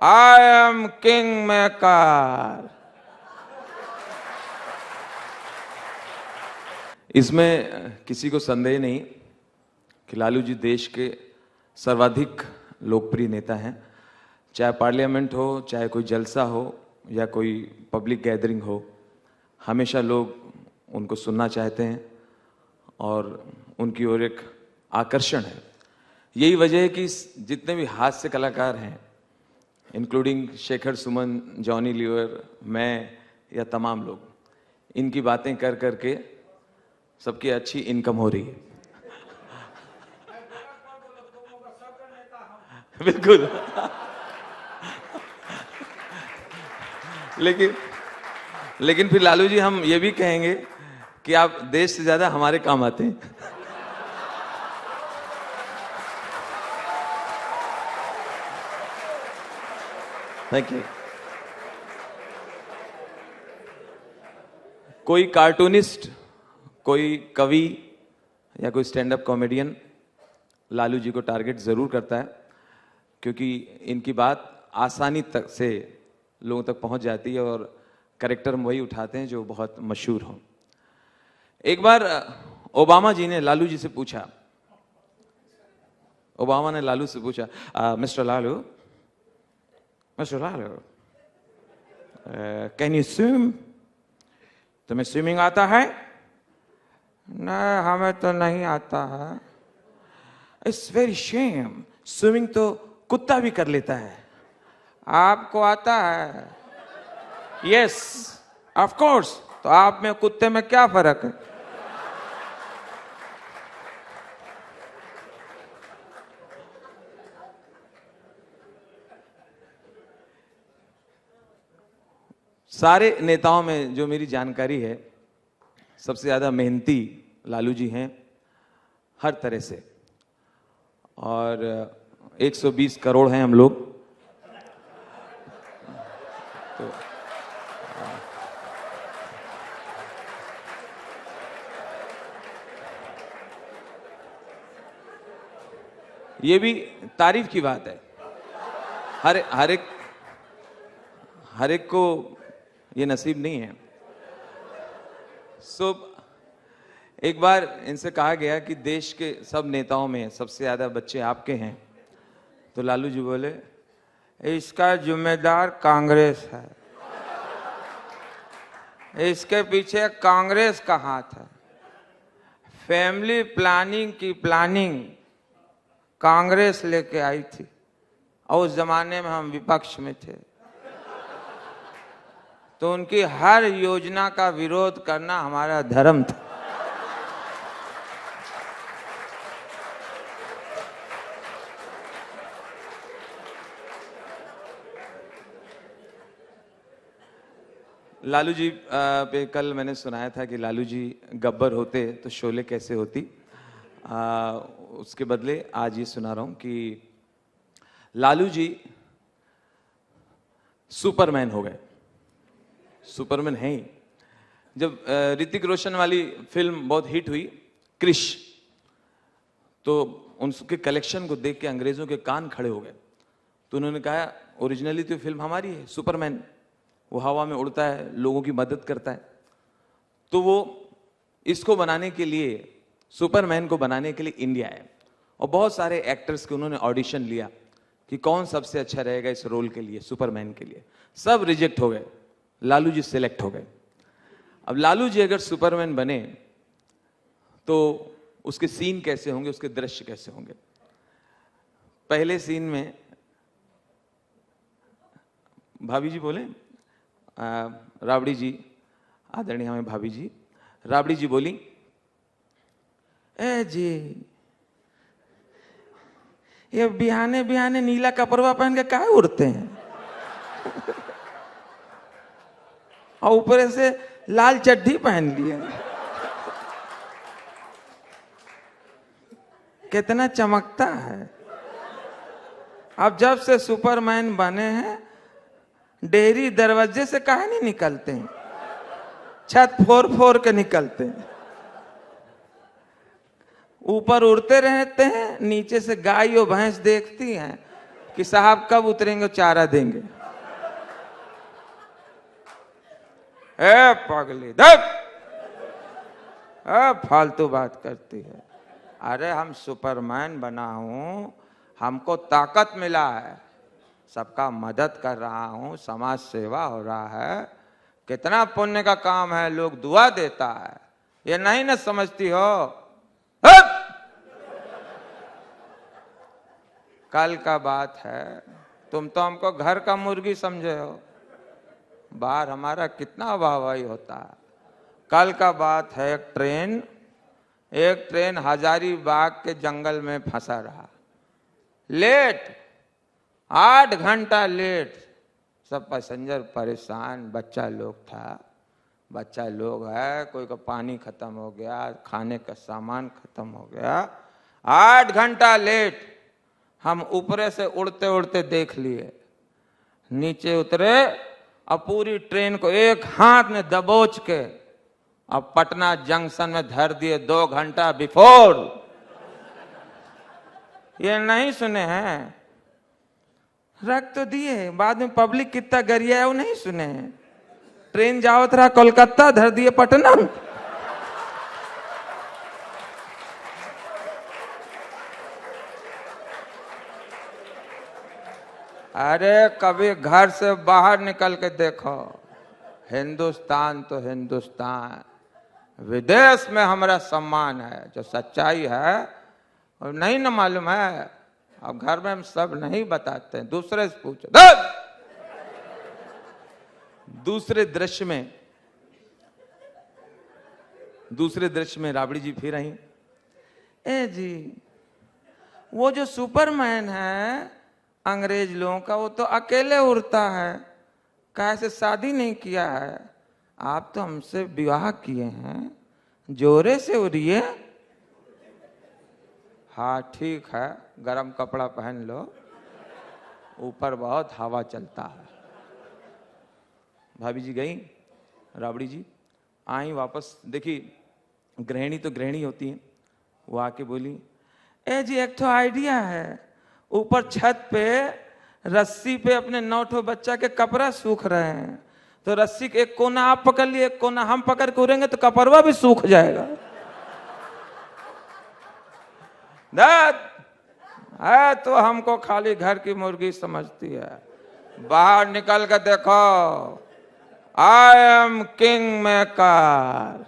I am king maker. इसमें किसी को संदेह नहीं कि लालू जी देश के सर्वाधिक लोकप्रिय नेता हैं। चाहे पार्लियामेंट हो, चाहे कोई जलसा हो या कोई पब्लिक गैदरिंग हो, हमेशा लोग उनको सुनना चाहते हैं और उनकी ओर एक आकर्षण है। यही वजह है कि जितने भी हास्य कलाकार हैं, including Shekhar Suman, Johnny liver, मैं या तमाम लोग, इनकी बातें कर करके सबकी अच्छी इनकम हो रही है। बिल्कुल। लेकिन फिर लालू जी हम ये भी कहेंगे कि आप देश से ज्यादा हमारे काम आते हैं। Thank you. कोई कार्टूनिस्ट, कोई कवि या कोई stand up comedian Lalu ji को टारगेट जरूर करता है, क्योंकि इनकी बात आसानी तक से लोगों तक पहुंच जाती है और कैरेक्टर वही उठाते हैं जो बहुत मशहूर हो। एक बार ओबामा जी ने लालू जी से पूछा, ओबामा ने लालू से पूछा, mister Lalu, can you swim? तुम्हें स्विमिंग आता है? नहीं, हमें तो नहीं आता है। इट्स वेरी शेम, स्विमिंग तो कुत्ता भी कर लेता है, आपको आता है? Yes of course. तो आप में कुत्ते में क्या फर्क है? सारे नेताओं में जो मेरी जानकारी है, सबसे ज्यादा मेहनती लालू जी हैं हर तरह से। और 120 करोड़ हैं हम लोग, तो ये भी तारीफ की बात है। हर एक को ये नसीब नहीं है। सो एक बार इनसे कहा गया कि देश के सब नेताओं में सबसे ज्यादा बच्चे आपके हैं, तो लालू जी बोले, इसका जिम्मेदार कांग्रेस है, इसके पीछे कांग्रेस का हाथ है। फैमिली प्लानिंग की प्लानिंग कांग्रेस लेके आई थी और उस जमाने में हम विपक्ष में थे, तो उनकी हर योजना का विरोध करना हमारा धर्म था। लालू जी पे कल मैंने सुनाया था कि लालू जी गब्बर होते तो शोले कैसे होती। उसके बदले आज ये सुना रहा हूं कि लालू जी सुपरमैन हो गए। सुपरमैन हैं ही। जब ऋतिक रोशन वाली फिल्म बहुत हिट हुई, क्रिश, तो उनके कलेक्शन को देख के अंग्रेजों के कान खड़े हो गए। तो उन्होंने कहा, ओरिजिनली तो फिल्म हमारी है, सुपरमैन, वो हवा में उड़ता है, लोगों की मदद करता है। तो वो इसको बनाने के लिए, सुपरमैन को बनाने के लिए इंडिया आए और बहुत सारे एक्टर्स के उन्होंने ऑडिशन लिया कि कौन सबसे अच्छा रहेगा इस रोल के लिए, सुपरमैन के लिए। सब रिजेक्ट हो गए, लालू जी सिलेक्ट हो गए। अब लालू जी अगर सुपरमैन बने तो उसके सीन कैसे होंगे, उसके दृश्य कैसे होंगे। पहले सीन में भाभी जी बोले, राबड़ी जी, आदरणीय हमें भाभी जी, राबड़ी जी बोली, ए जी, ये बिहाने बिहाने नीला कपड़वा पहन के काहे उड़ते हैं और ऊपर से लाल चड्ढी पहन लिए, कितना चमकता है। अब जब से सुपरमैन बने हैं, डेयरी दरवाजे से काहे नहीं निकलते हैं, छत फोड़ फोड़ के निकलते हैं। ऊपर उड़ते रहते हैं, नीचे से गाय और भैंस देखती हैं, कि साहब कब उतरेंगे चारा देंगे। ए पगली देख, फालतू बात करती है। अरे हम सुपरमैन बना हूं, हमको ताकत मिला है, सबका मदद कर रहा हूं, समाज सेवा हो रहा है, कितना पुण्य का काम है, लोग दुआ देता है, ये नहीं ना समझती हो। कल का बात है, तुम तो हमको घर का मुर्गी समझे हो, बाहर हमारा कितना वाहवाही होता है। कल का बात है, एक ट्रेन हजारीबाग के जंगल में फंसा रहा, लेट 8 घंटा लेट, सब पैसेंजर परेशान, बच्चा लोग था, बच्चा लोग है, कोई का पानी खत्म हो गया, खाने का सामान खत्म हो गया, 8 घंटा लेट। हम ऊपरे से उड़ते उड़ते देख लिए, नीचे उतरे और पूरी ट्रेन को एक हाथ में दबोच के अब पटना जंक्शन में धर दिए 2 घंटा बिफोर। ये नहीं सुने हैं, रख तो दिए, बाद में पब्लिक कितना गरिया है वो नहीं सुने हैं। ट्रेन जावत रहा कोलकाता, धर दिए पटना। अरे कभी घर से बाहर निकल के देखो, हिंदुस्तान तो हिंदुस्तान, विदेश में हमारा सम्मान है, जो सच्चाई है और नहीं ना मालूम है। अब घर में हम सब नहीं बताते हैं, दूसरे से पूछो। दूसरे दृश्य में राबड़ी जी फिर आई। ए जी, वो जो सुपरमैन है अंग्रेज लोगों का, वो तो अकेले उड़ता है, कैसे शादी नहीं किया है, आप तो हमसे विवाह किए हैं, जोरे से उड़िए। हाँ ठीक है, गरम कपड़ा पहन लो, ऊपर बहुत हवा चलता है। भाभी जी गई, राबड़ी जी आई वापस। देखी गृहिणी तो गृहिणी होती है, वो आके बोली, ए जी एक तो आइडिया है, ऊपर छत पे रस्सी पे अपने 9 बच्चा के कपड़ा सूख रहे हैं, तो रस्सी के एक कोना आप पकड़ लिए, एक कोना हम पकड़ के उड़ेंगे तो कपड़वा भी सूख जाएगा। है तो हमको खाली घर की मुर्गी समझती है, बाहर निकल कर देखो, आई एम किंग मेकर।